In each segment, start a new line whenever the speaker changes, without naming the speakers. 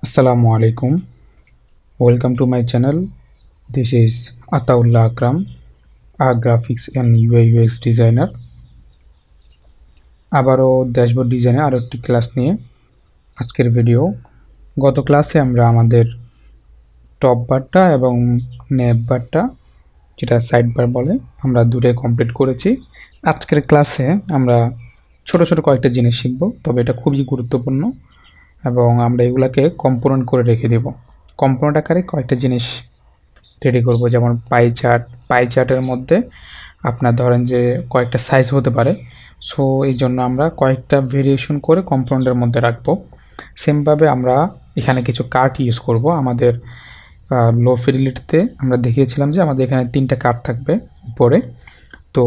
Assalamu alaikum. Welcome to my channel. This is Ataullah Akram, a graphics and UI UX designer. আবারও dashboard ডিজাইনে আরও একটি class নিয়ে আজকের ভিডিও। গত ক্লাসে আমরা আমাদের টপ বারটা এবং ন্যাপ বারটা, যেটা সাইড বার বলে, আমরা দুটোই কমপ্লিট করেছি। আজকের ক্লাসে আমরা ছোট ছোট কয়েকটা জিনিস শিখব, তবে এটা খুবই গুরুত্বপূর্ণ এবং আমরা এগুলাকে কম্পোনেন্ট করে রেখে দেব। কম্পোনেন্ট আকারে কয়েকটা জিনিস রেডি করব, যেমন পাই চার্টের মধ্যে আপনার ধরেন যে কয়েকটা সাইজ হতে পারে, সো এই জন্য আমরা কয়েকটা ভেরিয়েশন করে কম্পোনেন্টের মধ্যে রাখবো। সেমভাবে আমরা এখানে কিছু কার্ট ইউজ করব। আমাদের লো ফিডিলিটিতে আমরা দেখিয়েছিলাম যে আমাদের এখানে 3টা কার্ট থাকবে উপরে, তো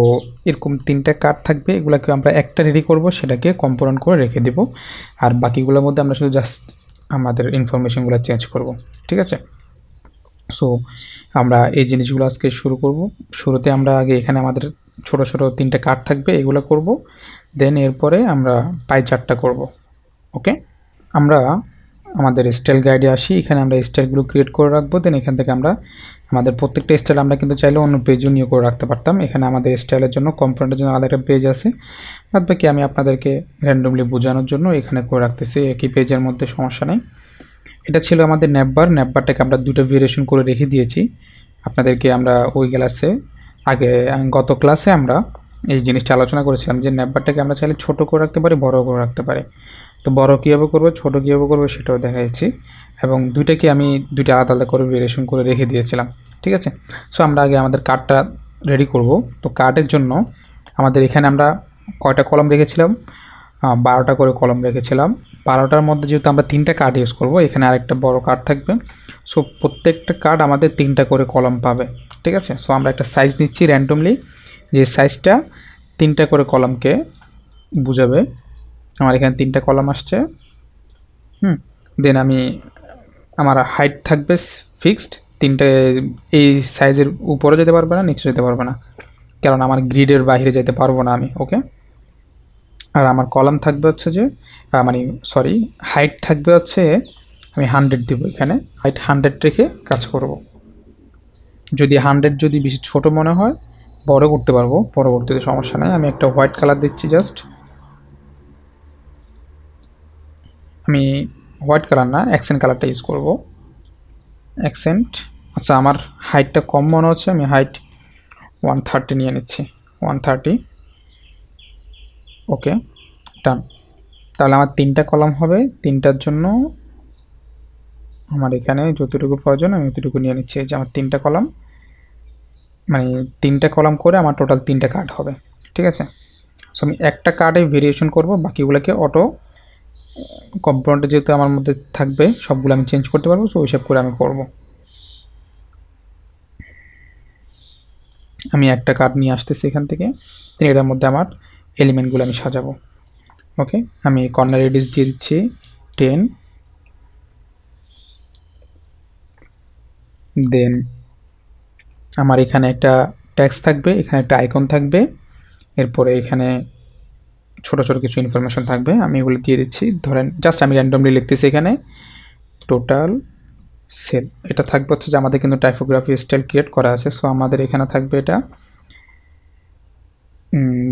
এরকম 3টা কার্ড থাকবে। এগুলোকে আমরা একটা রেডি করব, সেটাকে কম্পোনেন্ট করে রেখে দেব, আর বাকিগুলোর মধ্যে আমরা শুধু জাস্ট আমাদের ইনফরমেশনগুলো চেঞ্জ করব। ঠিক আছে, সো আমরা এই জিনিসগুলো আজকে শুরু করব। শুরুতে আমরা আগে এখানে আমাদের ছোট ছোট 3টা কার্ড থাকবে, এগুলো করব, দেন এরপরে আমরা পাই চার্টটা করব। ওকে, আমরা আমাদের স্টাইল গাইডে আসি। এখানে আমরা স্টাইলগুলো ক্রিয়েট করে রাখবো। দেন এখান থেকে আমরা আমাদের প্রত্যেকটা স্টাইল আমরা কিন্তু চাইলে অন্য পেজও নিয়ে করে রাখতে পারতাম। এখানে আমাদের স্টাইলের জন্য কম্পোনেন্টের জন্য আলাদা একটা পেজ আছে, বাদ বাকি আমি আপনাদেরকে র্যান্ডমলি বোঝানোর জন্য এখানে করে রাখতেছি একই পেজের মধ্যে, সমস্যা নেই। এটা ছিল আমাদের ন্যাপবারটাকে আমরা দুটো ভেরিয়েশন করে রেখে দিয়েছি আপনাদেরকে। আমরা ওই ক্লাসে গত ক্লাসে আমরা এই জিনিসটা আলোচনা করেছিলাম যে ন্যাপবারটাকে আমরা চাইলে ছোটো করে রাখতে পারি, বড় করে রাখতে পারি। তো বড় কীভাবে করবো, ছোটো কীভাবে করবো সেটাও দেখাচ্ছি, এবং দুইটা আলাদা আলাদা করে ভেরিয়েশন করে রেখে দিয়েছিলাম। ঠিক আছে, সো আমরা আগে আমাদের কার্ডটা রেডি করব। তো কার্ডের জন্য আমাদের এখানে আমরা কয়টা কলম রেখেছিলাম, 12টা করে কলম রেখেছিলাম। 12টার মধ্যে যেহেতু আমরা 3টা কার্ড ইউজ করব, এখানে আরেকটা বড় কার্ড থাকবে, সো প্রত্যেকটা কার্ড আমাদের 3টা করে কলম পাবে। ঠিক আছে, সো আমরা একটা সাইজ নিচ্ছি র্যান্ডমলি, যে সাইজটা 3টা করে কলমকে বুঝাবে। আমার এখানে 3টা কলম আসছে। দেন আমার হাইট থাকবে ফিক্সড 3টে, এই সাইজের উপরে যেতে পারবে না, নিচে যেতে পারবে না, কারণ আমার গ্রিডের বাইরে যেতে পারবো না আমি। ওকে, আর আমার কলাম থাকবে হচ্ছে যে হাইট থাকবে হচ্ছে আমি 100 দেবো। এখানে হাইট 100 রেখে কাজ করব। যদি 100 বেশি ছোট মনে হয়, বড় করতে পারবো পরবর্তীতে, সমস্যা নেই। আমি একটা হোয়াইট কালার দিচ্ছি, জাস্ট আমি হোয়াইট কালার না, অ্যাকসেন্ট কালারটা ইউজ করব, অ্যাকসেন্ট। আচ্ছা, আমার হাইটটা কম মনে হচ্ছে, আমি হাইট 130 নিয়ে নিচ্ছি, 130। ওকে, ডান। তাহলে আমার 3টা কলাম হবে, 3টার জন্য আমার এখানে যতটুকু প্রয়োজন আমি ততটুকু নিয়ে নিচ্ছি। যে আমার 3টা কলাম, মানে 3টা কলাম করে আমার টোটাল 3টা কার্ড হবে। ঠিক আছে, সো আমি একটা কার্ডে ভেরিয়েশন করব, বাকিগুলোকে অটো কম্পোনেন্টে যেহেতু আমার মধ্যে থাকবে সবগুলো আমি চেঞ্জ করতে পারবো, সো ওইসব করে আমি করব। আমি একটা কার্ড নিয়ে আসতেছি এখান থেকে, এটার মধ্যে আমার এলিমেন্টগুলো আমি সাজাবো। ওকে, আমি কর্নার রেডিয়াস দিয়ে দিচ্ছি 10। দেন আমার এখানে একটা টেক্সট থাকবে, এখানে একটা আইকন থাকবে, এরপরে এখানে ছোট ছোট কিছু ইনফরমেশন থাকবে, আমি এগুলো দিয়ে দিচ্ছি। ধরেন জাস্ট আমি র্যান্ডমলি লিখতেছি এখানে টোটাল সেল। এটা থাকবে হচ্ছে যে আমাদের কিন্তু টাইপোগ্রাফি স্টাইল ক্রিয়েট করা আছে, সো আমাদের এখানে থাকবে এটা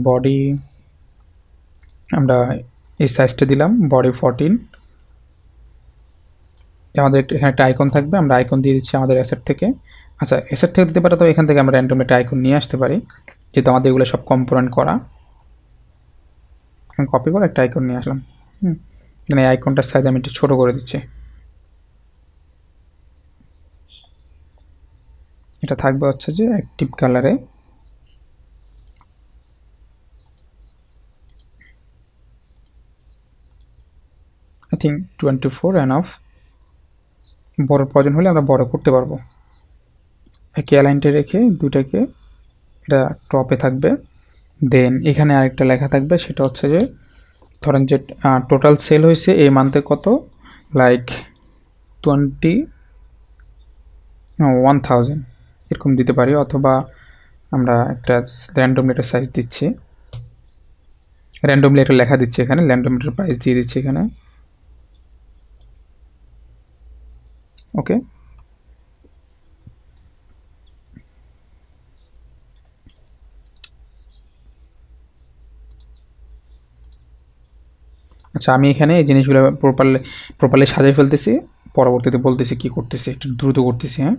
বডি, আমরা এই সাইজটা দিলাম বডি 14। আমাদের এখানে একটা আইকন থাকবে, আমরা আইকন দিয়ে দিচ্ছি আমাদের অ্যাসেট থেকে। আচ্ছা, অ্যাসেট থেকে দিতে পারে, তো এখান থেকে আমরা র্যান্ডম একটা আইকন নিয়ে আসতে পারি, যেহেতু আমাদের এগুলো সব কম্পোনেন্ট করা। কপি করে একটা আইকন নিয়ে আসলাম। এখানে এই আইকনটার সাইজ আমি একটু ছোটো করে দিচ্ছি। এটা থাকবে হচ্ছে যে অ্যাক্টিভ কালারে, আই থিঙ্ক 24 এনাফ। বড় প্রয়োজন হলে আমরা বড় করতে পারবো। একই অ্যালাইনটা রেখে দুটাকে, এটা টপে থাকবে। দেন এখানে আরেকটা লেখা থাকবে, সেটা হচ্ছে যে ধরেন যে টোটাল সেল হয়েছে এই মান্থে কত, লাইক 1000 এরকম দিতে পারি, অথবা আমরা একটা র্যান্ডমলি একটা সাইজ দিচ্ছি, র্যান্ডমলি একটা লেখা দিচ্ছি, এখানে র্যান্ডমলি প্রাইস দিয়ে দিচ্ছি এখানে ওকে, আচ্ছা আমি এখানে এই জিনিসগুলো প্রপারলি সাজিয়ে ফেলতেছি, পরবর্তীতে বলতেছি কি করতেছি, একটু দ্রুত করতেছি। হ্যাঁ,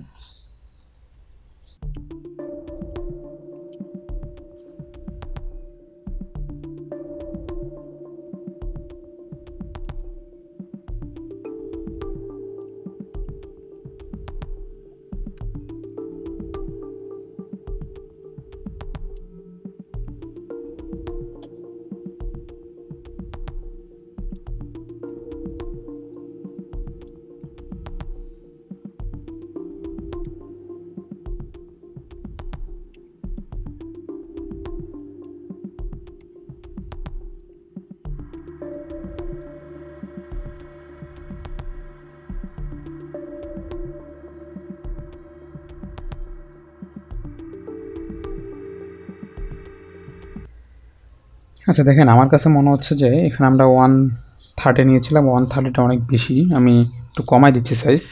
আচ্ছা দেখেন আমার কাছে মনে হচ্ছে যে এখানে আমরা 130 নিয়েছিলাম, 130টা অনেক বেশি, আমি একটু কমাই দিচ্ছি সাইজ।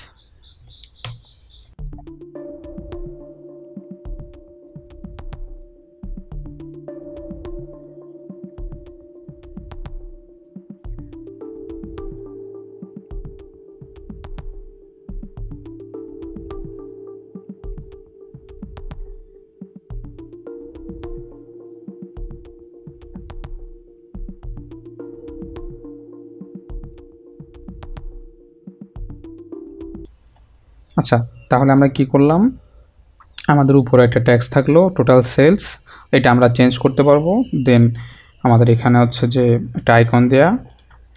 আচ্ছা তাহলে আমরা কি করলাম, আমাদের উপরে একটা ট্যাক্স থাকলো টোটাল সেলস, এটা আমরা চেঞ্জ করতে পারবো। দেন আমাদের এখানে হচ্ছে যে একটা আইকন দেয়া,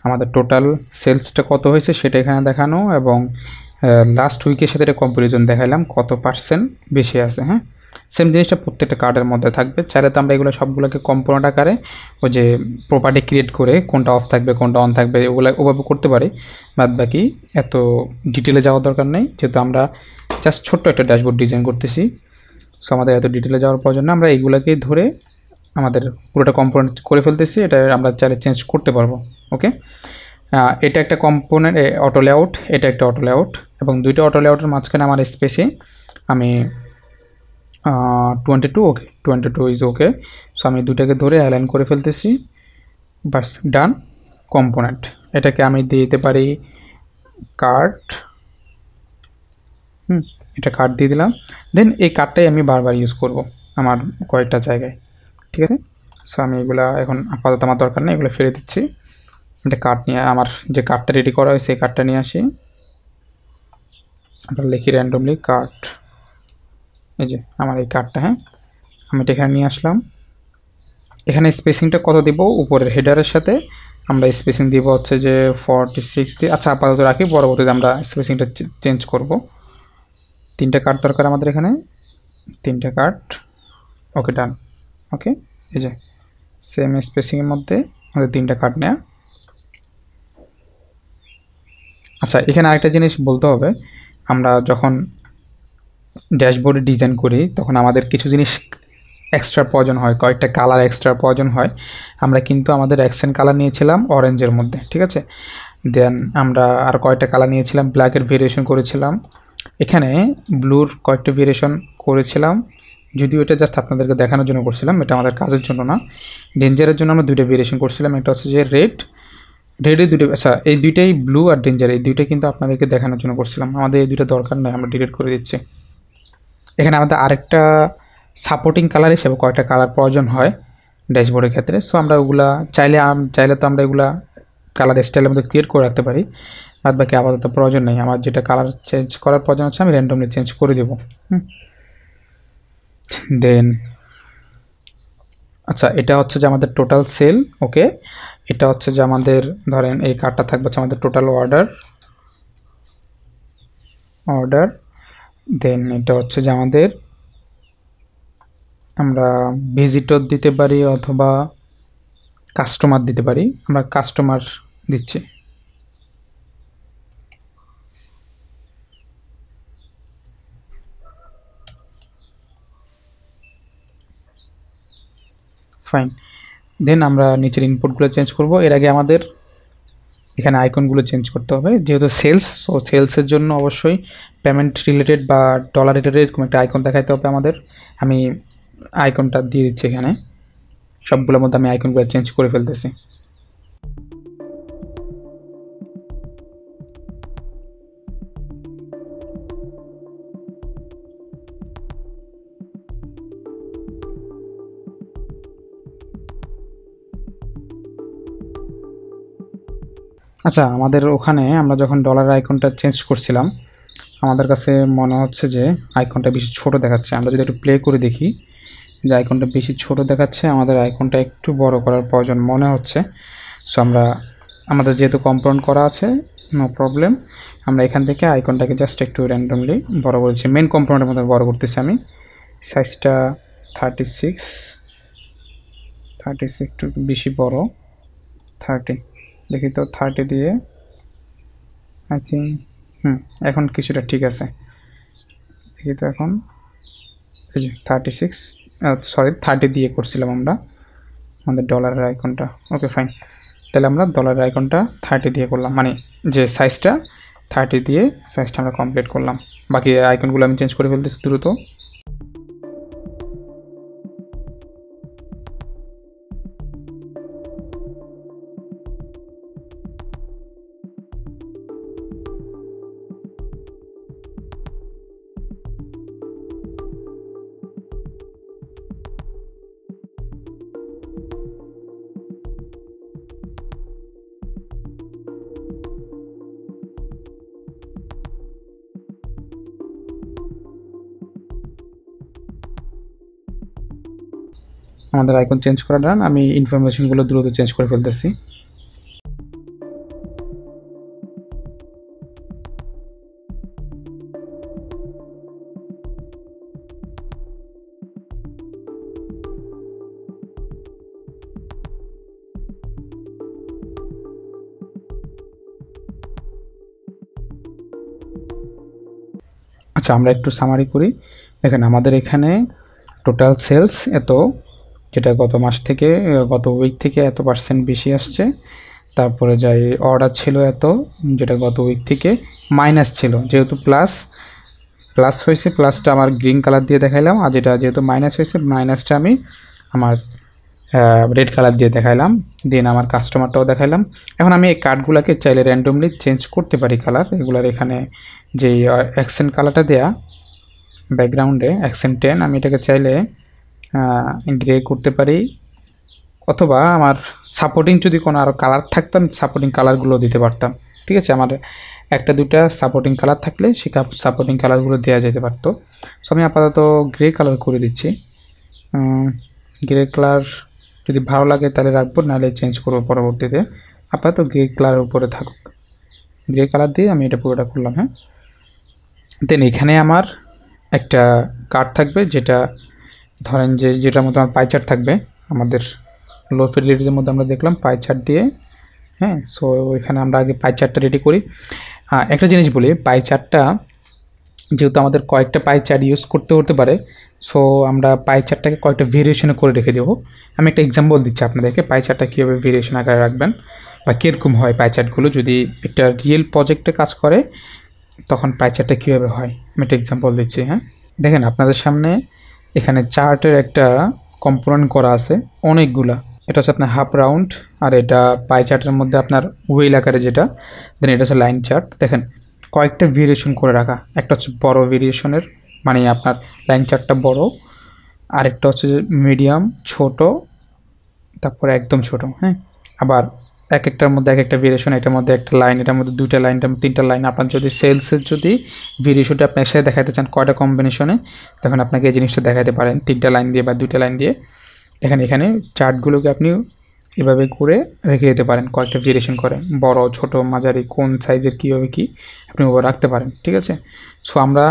আমাদের টোটাল সেলসটা কত হয়েছে সেটা এখানে দেখানো, এবং লাস্ট উইকের সাথে এটা কম্পারিজন দেখাইলাম কত পার্সেন্ট বেশি আছে। হ্যাঁ, সেম জিনিসটা প্রত্যেকটা কার্ডের মধ্যে থাকবে। চাইলে তো আমরা এগুলো সবগুলোকে কম্পোনেন্ট আকারে ওই যে প্রপার্টি ক্রিয়েট করে কোনটা অফ থাকবে কোনটা অন থাকবে ওগুলো ওভাবে করতে পারি, বাদ বাকি এত ডিটেলে যাওয়ার দরকার নেই, যেহেতু আমরা জাস্ট ছোট্ট একটা ড্যাশবোর্ড ডিজাইন করতেছি। সো আমাদের এত ডিটেলে যাওয়ার প্রয়োজন না, আমরা এইগুলোকে ধরে আমাদের পুরোটা কম্পোনেন্ট করে ফেলতেছি, এটা আমরা চাইলে চেঞ্জ করতে পারবো। ওকে, এটা একটা কম্পোনেন্ট অটো লেআউট, এটা একটা অটো লেআউট, এবং দুইটা অটো লেআউটের মাঝখানে আমার স্পেসে আমি 22 ওকে, 22 ইজ ওকে। সো আমি দুটাকে ধরে অ্যালাইন করে ফেলতেছি, বাস ডান। কম্পোনেন্ট এটাকে আমি দিয়ে দিতে পারি কার্ড, এটা কার্ড দিয়ে দিলাম। দেন এই কার্ডটাই আমি বারবার ইউজ করব আমার কয়েকটা জায়গায়, ঠিক আছে। সো আমি এগুলা এখন আপাতত আমার দরকার নেই, এগুলো ফেলে দিচ্ছি। এটা কার্ড নিয়ে আমার যে কার্ডটা রেডি করা হয় সেই কার্ডটা নিয়ে আসি, আমরা লিখি র্যান্ডমলি কার্ড, এই যে আমার এই কার্ডটা। হ্যাঁ, আমি এটা এখানে নিয়ে আসলাম। এখানে স্পেসিংটা কত দেব, উপরের হেডারের সাথে আমরা স্পেসিং দিব হচ্ছে যে 46 দিয়ে, আচ্ছা আপাতত রাখি, পরবর্তীতে আমরা স্পেসিংটা চেঞ্জ করব। 3টা কার্ড দরকার আমাদের এখানে, 3টা কার্ড। ওকে ডান। ওকে, এই যে সেম স্পেসিংয়ের মধ্যে আমাদের 3টা কার্ড নেওয়া। আচ্ছা এখানে আরেকটা জিনিস বলতে হবে, আমরা যখন ড্যাশবোর্ডে ডিজাইন করি তখন আমাদের কিছু জিনিস এক্সট্রা প্রয়োজন হয়, কয়েকটা কালার এক্সট্রা প্রয়োজন হয়। আমরা কিন্তু আমাদের অ্যাকসেন্ট কালার নিয়েছিলাম অরেঞ্জের মধ্যে, ঠিক আছে। দেন আমরা আর কয়েকটা কালার নিয়েছিলাম, ব্ল্যাকের ভেরিয়েশন করেছিলাম, এখানে ব্লুর কয়েকটা ভেরিয়েশন করেছিলাম, যদিও এটা জাস্ট আপনাদেরকে দেখানোর জন্য করছিলাম, এটা আমাদের কাজের জন্য না। ডেঞ্জারের জন্য আমরা 2টা ভেরিয়েশন করছিলাম, একটা হচ্ছে যে রেডের 2টা, আচ্ছা এই 2টাই ব্লু আর ডেঞ্জার, এই 2টা কিন্তু আপনাদেরকে দেখানোর জন্য করছিলাম, আমাদের এই 2টা দরকার নেই, আমরা ডিলিট করে দিচ্ছি। এখানে আমাদের আরেকটা সাপোর্টিং কালার হিসেবে কয়েকটা কালার প্রয়োজন হয় ড্যাশবোর্ডের ক্ষেত্রে। সো আমরা ওগুলা চাইলে তো আমরা এগুলা কালার স্টাইলের মধ্যে ক্রিয়েট করে রাখতে পারি, বাদ বাকি আপাতত প্রয়োজন নেই। আমার যেটা কালার চেঞ্জ করার প্রয়োজন হচ্ছে আমি র্যান্ডমলি চেঞ্জ করে দেবো। দেন আচ্ছা এটা হচ্ছে যে আমাদের টোটাল সেল। ওকে, এটা হচ্ছে যে আমাদের ধরেন এই কার্ডটা থাকবে হচ্ছে আমাদের টোটাল অর্ডার। দেন এটা হচ্ছে যে আমাদের, আমরা ভিজিটর দিতে পারি অথবা কাস্টমার দিতে পারি, আমরা কাস্টমার দিচ্ছি। ফাইন, দেন আমরা নিচের ইনপুটগুলো চেঞ্জ করব। এর আগে আমাদের এখানে আইকনগুলো চেঞ্জ করতে হবে, যেহেতু সেলস, সো সেলসের জন্য অবশ্যই পেমেন্ট রিলেটেড বা ডলার রিলেটেড এরকম একটা আইকন দেখাইতে হবে আমাদের। আমি আইকনটা দিয়ে দিচ্ছি এখানে, সবগুলোর মধ্যে আমি আইকনগুলো চেঞ্জ করে ফেলতেছি। আচ্ছা, আমাদের ওখানে আমরা যখন ডলার আইকনটা চেঞ্জ করছিলাম, আমাদের কাছে মনে হচ্ছে যে আইকনটা বেশি ছোট দেখাচ্ছে। আমরা যদি একটু প্লে করে দেখি যে আইকনটা বেশি ছোট দেখাচ্ছে, আমাদের আইকনটা একটু বড় করার প্রয়োজন মনে হচ্ছে। সো আমরা আমাদের যেহেতু কম্পাউন্ড করা আছে, নো প্রবলেম, আমরা এখান থেকে আইকনটাকে জাস্ট একটু র্যান্ডমলি বড় করেছি। মেন কম্পাউন্ডের মধ্যে বড় করতেছি আমি। সাইজটা 36 একটু বেশি বড়, 30 দেখি তো, 30 দিয়ে আই থিঙ্ক এখন কিছুটা ঠিক আছে। দেখি তো এখন, এই যে 36, সরি 30 দিয়ে করছিলাম আমরা আমাদের ডলারের আইকনটা। ওকে ফাইন, তাহলে আমরা ডলারের আইকনটা 30 দিয়ে করলাম, মানে যে সাইজটা 30 দিয়ে সাইজটা আমরা কমপ্লিট করলাম। বাকি আইকনগুলো আমি চেঞ্জ করে ফেলতেছি দ্রুত। আমাদের আইকন চেঞ্জ করা ডান, আমি ইনফরমেশনগুলো দ্রুত চেঞ্জ করে ফেলতেছি। আচ্ছা, আমরা একটু সামারি করি। দেখেন আমাদের এখানে টোটাল সেলস এত, যেটা গত মাস থেকে গত উইক থেকে এত পার্সেন্ট বেশি আসছে। তারপরে যাই অর্ডার ছিল এত, যেটা গত উইক থেকে মাইনাস ছিল, যেহেতু প্লাস হয়েছে, প্লাসটা আমার গ্রিন কালার দিয়ে দেখাইলাম, আর যেটা যেহেতু মাইনাস হয়েছে, মাইনাসটা আমি আমার রেড কালার দিয়ে দেখাইলাম। দেন আমার কাস্টমারটাও দেখাইলাম। এখন আমি এই কার্ডগুলোকে চাইলে র্যান্ডমলি চেঞ্জ করতে পারি কালার। এগুলার এখানে যেই অ্যাকসেন্ট কালারটা দেয়া ব্যাকগ্রাউন্ডে অ্যাকসেন্ট 10, আমি এটাকে চাইলে গ্রে করতে পারি, অথবা আমার সাপোর্টিং যদি কোনো আরও কালার থাকতো আমি সাপোর্টিং কালারগুলো দিতে পারতাম। ঠিক আছে, আমার একটা দুটা সাপোর্টিং কালার থাকলে সেই সাপোর্টিং কালারগুলো দেওয়া যেতে পারতো। সো আমি আপাতত গ্রে কালার করে দিচ্ছি। গ্রে কালার যদি ভালো লাগে তাহলে রাখবো, নাহলে চেঞ্জ করবো পরবর্তীতে। আপাতত গ্রে কালারের উপরে থাকুক, গ্রে কালার দিয়ে আমি এটা পুরোটা করলাম। হ্যাঁ, দেন এখানে আমার একটা কার্ড থাকবে, যেটা ধরেন যেটার মধ্যে আমার পাই চার্ট থাকবে। আমাদের লো ফিডেলিটির মধ্যে আমরা দেখলাম পাই চার্ট দিয়ে। হ্যাঁ, সো এখানে আমরা আগে পাই চার্টটা রেডি করি। একটা জিনিস বলি, পাই চার্টটা যেহেতু আমাদের কয়েকটা পাই চার্ট ইউজ করতে হতে পারে, সো আমরা পাই চার্টটাকে কয়েকটা ভেরিয়েশনে করে রেখে দেবো। আমি একটা এক্সাম্পল দিচ্ছি আপনাদেরকে, পাই চার্টটা কীভাবে ভেরিয়েশন আকারে রাখবেন বা কীরকম হয় পাই চার্টগুলো যদি একটা রিয়েল প্রজেক্টে কাজ করে, তখন পাই চার্টটা কীভাবে হয় আমি একটা এক্সাম্পল দিচ্ছি। হ্যাঁ, দেখেন আপনাদের সামনে এখানে চার্টের একটা কম্পোনেন্ট করা আছে অনেকগুলা। এটা হচ্ছে আপনার হাফ রাউন্ড, আর এটা পাই চার্টের মধ্যে আপনার হুইল আকারে যেটা, দেন এটা হচ্ছে লাইন চার্ট। দেখেন কয়েকটা ভেরিয়েশন করে রাখা, একটা হচ্ছে বড় ভেরিয়েশনের, মানে আপনার লাইন চার্টটা বড়, আরেকটা হচ্ছে মিডিয়াম, ছোট, তারপরে একদম ছোট। হ্যাঁ, আবার এক একটার মধ্যে এক একটা ভেরিয়েশন, এটার মধ্যে একটা লাইন, এটার মধ্যে দুইটা লাইন, এটার মধ্যে তিনটা লাইন। আপনার যদি সেলসের যদি ভেরিয়েশনটা আপনি একসাথে দেখাতে চান কয়টা কম্বিনেশনে, তখন আপনাকে এই জিনিসটা দেখাতে পারেন তিনটা লাইন দিয়ে বা দুইটা লাইন দিয়ে। দেখেন এখানে চার্টগুলোকে আপনি এভাবে করে রেখে দিতে পারেন, কয়েকটা ভেরিয়েশন করে, বড়, ছোট, মাঝারি, কোন সাইজের কীভাবে কী আপনি ওভাবে রাখতে পারেন। ঠিক আছে, সো আমরা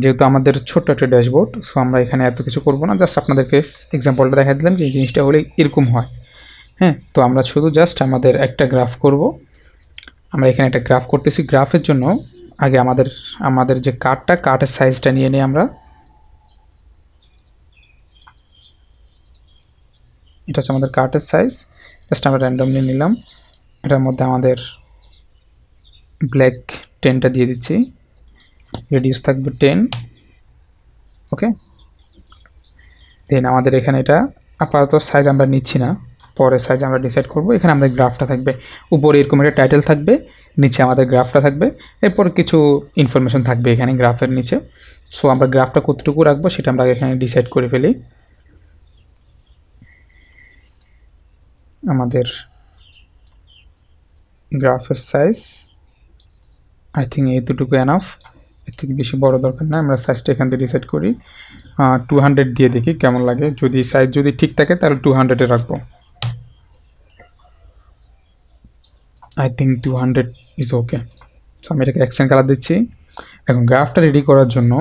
যেহেতু আমাদের ছোট্ট একটা ড্যাশবোর্ড, সো আমরা এখানে এত কিছু করবো না, জাস্ট আপনাদেরকে এক্সাম্পলটা দেখা দিলাম যে এই জিনিসটা হলে এরকম হয়। হ্যাঁ, তো আমরা শুধু জাস্ট আমাদের একটা গ্রাফ করব। আমরা এখানে একটা গ্রাফ করতেছি। গ্রাফের জন্য আগে আমাদের যে কার্টের সাইজটা নিয়ে নিই আমরা। এটা হচ্ছে আমাদের কার্টের সাইজ, জাস্ট আমরা র্যান্ডমলি নিলাম। এটার মধ্যে আমাদের ব্ল্যাক 10টা দিয়ে দিচ্ছি, রেডিউস থাকবে 10। ওকে, দেন আমাদের এখানে এটা আপাতত সাইজ আমরা নিচ্ছি না, পরে সাইজ আমরা ডিসাইড করব। এখানে আমাদের গ্রাফটা থাকবে, উপরে এরকম একটা টাইটেল থাকবে, নিচে আমাদের গ্রাফটা থাকবে, এরপর কিছু ইনফরমেশন থাকবে এখানে গ্রাফের নিচে। সো আমরা গ্রাফটা কতটুকু রাখবো সেটা আমরা এখানে ডিসাইড করে ফেলি। আমাদের গ্রাফের সাইজ আই থিঙ্ক এতটুকু এনাফ, এর থেকে বেশি বড় দরকার না। আমরা সাইজটা এখান থেকে ডিসাইড করি 200 দিয়ে দেখি কেমন লাগে। যদি সাইজ যদি ঠিক থাকে তাহলে 200-এ রাখবো। I think 200 is okay. So আমি এটাকে অ্যাকসেন্ট কালার দিচ্ছি। এখন গ্রাফটা রেডি করার জন্য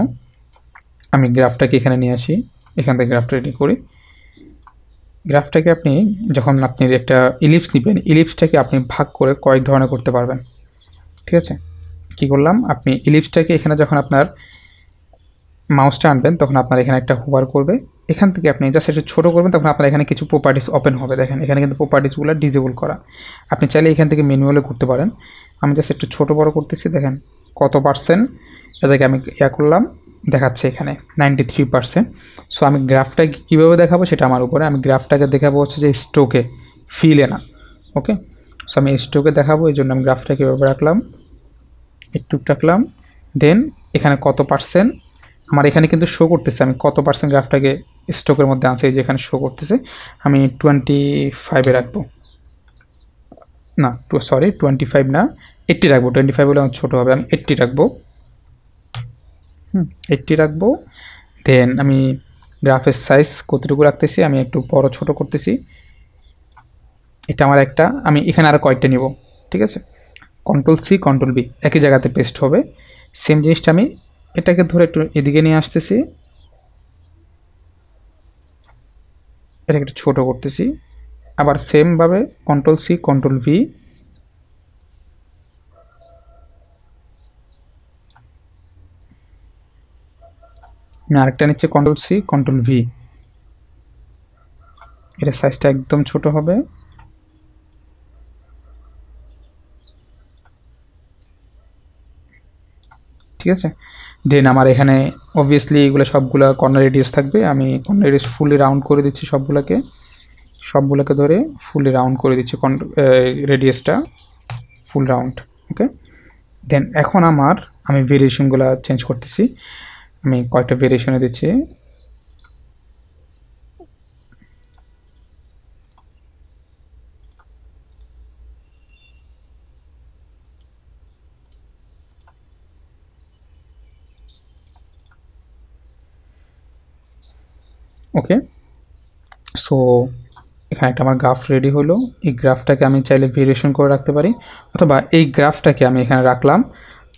আমি গ্রাফটাকে এখানে নিয়ে আসি, এখান থেকে গ্রাফটা রেডি করি। গ্রাফটাকে আপনি যখন আপনি একটা ইলিপস নেবেন, ইলিপসটাকে আপনি ভাগ করে কয়েক ধরনের করতে পারবেন। ঠিক আছে, কী করলাম, আপনি ইলিপসটাকে এখানে যখন আপনার মাউসটা আনবেন তখন আপনার এখানে একটা হোভার করবে, এখান থেকে আপনি জাস্ট একটু ছোটো করবেন, তখন আপনার এখানে কিছু প্রপার্টিস ওপেন হবে। দেখেন এখানে কিন্তু প্রপার্টিসগুলো ডিজেবল করা, আপনি চাইলে এখান থেকে ম্যানুয়ালে করতে পারেন। আমি জাস্ট একটু ছোটো বড়ো করতেছি, দেখেন কত পার্সেন্ট এটাকে আমি করলাম, দেখাচ্ছে এখানে 93%। সো আমি গ্রাফটাকে কীভাবে দেখাবো সেটা আমার উপরে। আমি গ্রাফটাকে দেখাবো হচ্ছে যে স্ট্রোকে, ফিলে না। ওকে, সো আমি স্ট্রোকে দেখাবো, এই জন্য আমি গ্রাফটাকে কীভাবে রাখলাম, একটু রাখলাম। দেন এখানে কত পার্সেন্ট আমার এখানে কিন্তু শো করতেছে, আমি কত পার্সেন্ট গ্রাফটাকে স্টকের মধ্যে আছে, এই যে এখানে শো করতেছে। আমি 25-এ রাখবো, না 25 না 80 রাখবো। 25 হলে আমার ছোটো হবে, আমি 80 রাখবো। 80 রাখবো। দেন আমি গ্রাফের সাইজ কতটুকু রাখতেছি, আমি একটু বড় ছোট করতেছি। এটা আমার একটা, আমি এখানে আরও কয়েকটা নিব। ঠিক আছে, Ctrl+C Ctrl+V একই জায়গাতে পেস্ট হবে। সেম জিনিসটা আমি এটাকে ধরে একটু এদিকে নিয়ে আসতেছি, এটাকে একটু ছোটো করতেছি। আবার সেমভাবে Ctrl+C Ctrl+V, আমি আরেকটা নিচ্ছে Ctrl+C Ctrl+V, এটা সাইজটা একদম ছোট হবে। ঠিক আছে, দেন আমার এখানে অবভিয়াসলি এগুলো সবগুলো কর্নার রেডিয়াস থাকবে। আমি কর্নার রেডিয়াস ফুলি রাউন্ড করে দিচ্ছি, সবগুলোকে ধরে ফুলি রাউন্ড করে দিচ্ছি, রেডিয়াসটা ফুল রাউন্ড। ওকে, দেন এখন আমি ভেরিয়েশনগুলো চেঞ্জ করতেছি। আমি কয়েকটা ভেরিয়েশনে দিচ্ছি। ওকে, সো এখানে একটা আমার গ্রাফ রেডি হলো। এই গ্রাফটাকে আমি চাইলে ভেরিয়েশন করে রাখতে পারি, অথবা এই গ্রাফটাকে আমি এখানে রাখলাম,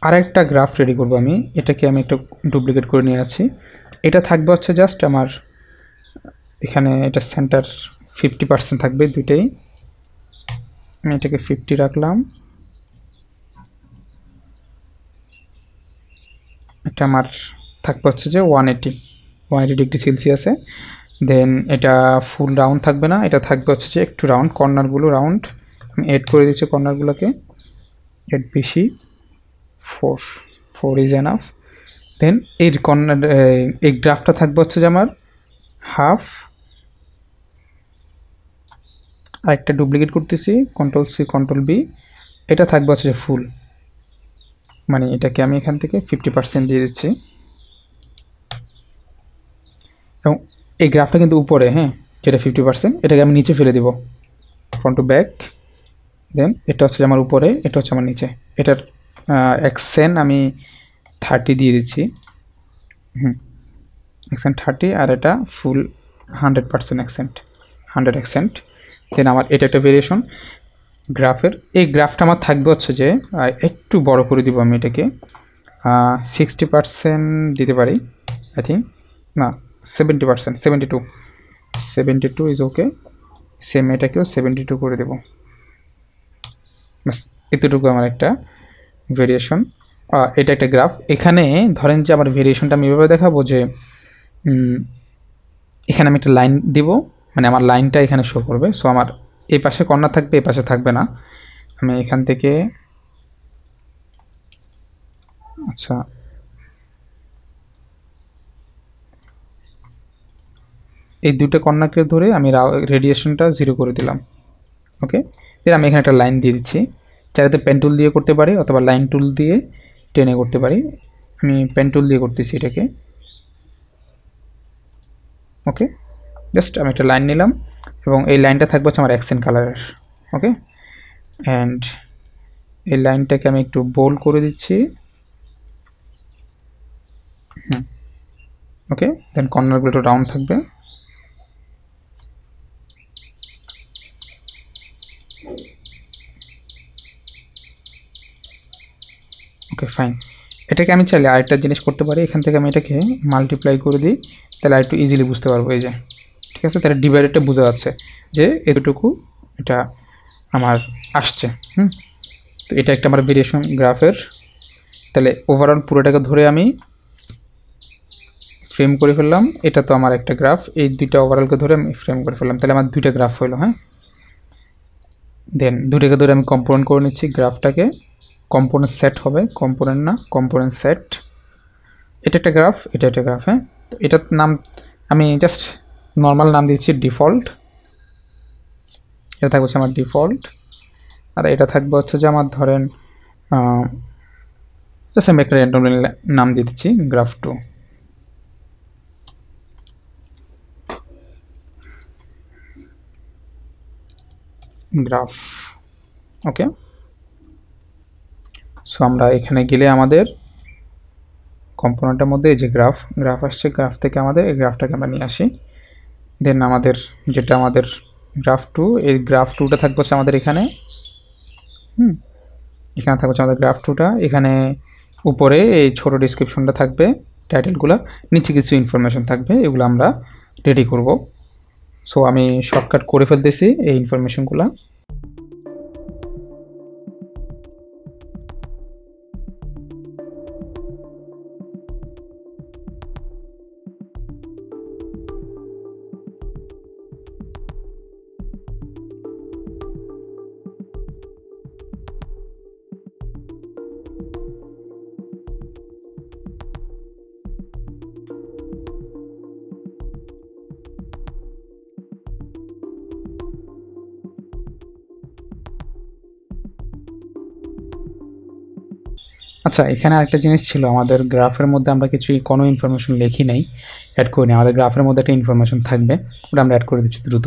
আরেকটা গ্রাফ রেডি করবো আমি। এটাকে আমি একটু ডুপ্লিকেট করে নিয়ে আসি। এটা থাকবে হচ্ছে জাস্ট আমার এখানে, এটা সেন্টার 50% থাকবে দুইটাই। আমি এটাকে 50 রাখলাম। এটা আমার থাকবে হচ্ছে যে 180 ডিগ্রি সেলসিয়াসে। দেন এটা ফুল রাউন্ড থাকবে না, এটা থাকবে হচ্ছে যে একটু রাউন্ড, কর্নারগুলো রাউন্ড। আমি এড করে দিচ্ছি কর্নারগুলোকে, এড বেশি, 4 ইজ এনাফ। দেন এই কর্নার এই গ্রাফটা থাকবে হচ্ছে যে আমার হাফ। আরেকটা ডুপ্লিকেট করতেছি, Ctrl+C Ctrl+V, এটা থাকবে হচ্ছে যে ফুল, মানে এটাকে আমি এখান থেকে 50% দিয়ে দিচ্ছি। এবং এই গ্রাফটা কিন্তু উপরে, হ্যাঁ, যেটা 50%, এটাকে আমি নিচে ফেলে দিব, ফ্রন্ট টু ব্যাক। দেন এটা হচ্ছে আমার উপরে, এটা হচ্ছে আমার নিচে। এটার অ্যাকসেন্ট আমি 30 দিয়ে দিচ্ছি, অ্যাকসেন্ট 30, আর এটা ফুল 100% অ্যাকসেন্ট, 100 অ্যাকসেন্ট। দেন আমার এটা একটা ভেরিয়েশন গ্রাফের। এই গ্রাফটা আমার থাকবে হচ্ছে যে একটু বড় করে দিব, আমি এটাকে 60% দিতে পারি, আই থিঙ্ক, না 70%, 72 ইজ ওকে। সেম এটাকেও 72 করে দেব, বাস এতটুকু আমার একটা ভেরিয়েশন। এটা একটা গ্রাফ। এখানে ধরেন যে আমার ভেরিয়েশনটা আমি এভাবে দেখাবো যে এখানে আমি একটা লাইন দিব, মানে আমার লাইনটা এখানে শো করবে। সো আমার এই পাশে কর্নার থাকবে, এই পাশে থাকবে না। আমি এখান থেকে আচ্ছা এই দুটো কর্নারকে ধরে আমি রেডিয়েশনটা 0 করে দিলাম। ওকে, এর আমি এখানে একটা লাইন দিয়ে দিচ্ছি। চাইলে পেন টুল দিয়ে করতে পারি অথবা লাইন টুল দিয়ে টেনে করতে পারি। আমি পেন টুল দিয়ে করতেছি এটাকে। ওকে, জাস্ট আমি একটা লাইন নিলাম এবং এই লাইনটা থাকবে হচ্ছে আমার অ্যাকসেন্ট কালারের। ওকে, অ্যান্ড এই লাইনটাকে আমি একটু বোল্ড করে দিচ্ছি। ওকে, দেন কর্নারগুলো একটু রাউন্ড থাকবে। ওকে ফাইন, এটাকে আমি চাইলে আরেকটা জিনিস করতে পারি। এখান থেকে আমি এটাকে মাল্টিপ্লাই করে দিই, তাহলে আরেকটু ইজিলি বুঝতে পারবো। এই যে ঠিক আছে, তাহলে ডিভাইডেডটা বোঝা যাচ্ছে যে এতটুকু এটা আমার আসছে। তো এটা একটা আমার ভেরিয়েশন গ্রাফের। তাহলে ওভারঅল পুরোটাকে ধরে আমি ফ্রেম করে ফেললাম। এটা তো আমার একটা গ্রাফ, এই দুইটা ওভারঅলকে ধরে আমি ফ্রেম করে ফেললাম। তাহলে আমার দুইটা গ্রাফ হলো। হ্যাঁ, দেন দুইটাকে ধরে আমি কম্পোনেন্ট করে নিচ্ছি গ্রাফটাকে। কম্পোনেন্ট সেট হবে, কম্পোনেন্ট না, কম্পোনেন্ট সেট। এটা একটা গ্রাফ, এটা একটা গ্রাফ। হ্যাঁ, তো এটার নাম আমি জাস্ট নর্মাল নাম দিচ্ছি ডিফল্ট। এটা থাকবে হচ্ছে আমার ডিফল্ট, আর এটা থাকবে হচ্ছে যে আমার ধরেন জাস্ট আমি একটা র্যান্ডম নাম দিয়ে দিচ্ছি গ্রাফ 2। গ্রাফ। ওকে, সো আমরা এখানে গেলে আমাদের কম্পোনেন্টের মধ্যে এই যে গ্রাফ আসছে, গ্রাফ থেকে আমাদের এই গ্রাফটাকে আমরা নিয়ে আসি। দেন আমাদের যেটা আমাদের গ্রাফ 2, এই গ্রাফ 2টা থাকবে হচ্ছে আমাদের এখানে। এখানে থাকবে হচ্ছে আমাদের গ্রাফ 2টা। এখানে উপরে এই ছোট ডিসক্রিপশনটা থাকবে, টাইটেলগুলো, নিচে কিছু ইনফরমেশন থাকবে, এগুলো আমরা রেডি করব। সো আমি শর্টকাট করে ফেলতেছি এই ইনফরমেশনগুলো। আচ্ছা, এখানে আরেকটা জিনিস ছিল, আমাদের গ্রাফের মধ্যে আমরা কোনো ইনফরমেশন লিখি নাই, অ্যাড করি না। আমাদের গ্রাফের মধ্যে একটা ইনফরমেশন থাকবে, ওটা আমরা অ্যাড করে দিচ্ছি দ্রুত।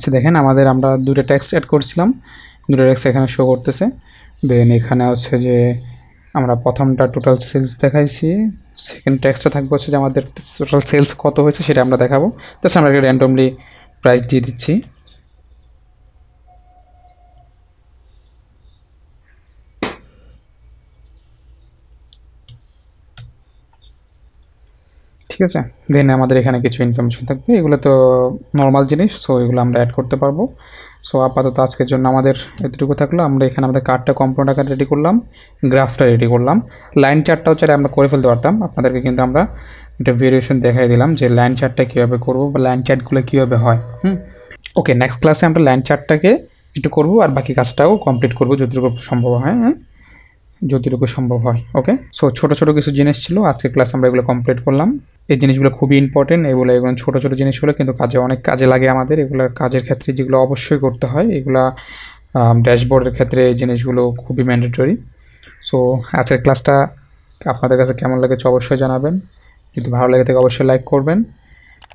আচ্ছা দেখেন, আমরা দুটো টেক্সট অ্যাড করছিলাম, দুটো টেক্সট এখানে শো করতেছে। দেন এখানে হচ্ছে যে আমরা প্রথমটা টোটাল সেলস দেখাইছি, সেকেন্ড টেক্সটটা থাকবে হচ্ছে যে আমাদের টোটাল সেলস কত হয়েছে সেটা আমরা দেখাবো। জাস্ট আমরা র্যান্ডমলি প্রাইস দিয়ে দিচ্ছি। ঠিক আছে, দেন আমাদের এখানে কিছু ইনফরমেশন থাকবে, এগুলো তো নর্মাল জিনিস, সো এগুলো আমরা অ্যাড করতে পারবো। সো আপাতত আজকের জন্য আমাদের এতটুকু থাকলো। আমরা এখানে আমাদের কার্ডটা কম্পোনেন্ট আকার রেডি করলাম, গ্রাফটা রেডি করলাম, লাইন চার্টটাও চাইলে আমরা করে ফেলতে পারতাম। আপনাদেরকে কিন্তু আমরা একটা ভেরিয়েশন দেখাই দিলাম যে লাইন চার্টটা কীভাবে করবো বা লাইন চার্টগুলো কীভাবে হয়। ওকে, নেক্সট ক্লাসে আমরা লাইন চার্টটাকে একটু করবো আর বাকি কাজটাও কমপ্লিট করবো যতটুকু সম্ভব হয়। যতটুকু সম্ভব হয়। ওকে, সো ছোটো ছোটো কিছু জিনিস ছিল, আজকে ক্লাস আমরা এগুলো কমপ্লিট করলাম। এই জিনিসগুলো খুবই ইম্পর্টেন্ট, এগুলো ছোটো ছোটো জিনিস হলো কিন্তু অনেক কাজে লাগে আমাদের। এগুলো কাজের ক্ষেত্রে যেগুলো অবশ্যই করতে হয়, এগুলা ড্যাশবোর্ডের ক্ষেত্রে এই জিনিসগুলো খুবই ম্যান্ডেটরি। সো আজকের ক্লাসটা আপনাদের কাছে কেমন লেগেছে অবশ্যই জানাবেন। যদি ভালো লেগে থাকে অবশ্যই লাইক করবেন,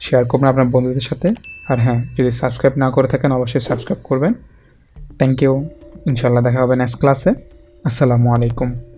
শেয়ার করবেন আপনার বন্ধুদের সাথে। আর হ্যাঁ, যদি সাবস্ক্রাইব না করে থাকেন অবশ্যই সাবস্ক্রাইব করবেন। Thank you. ইনশাল্লাহ দেখা হবে নেক্সট ক্লাসে। আসসালামু আলাইকুম।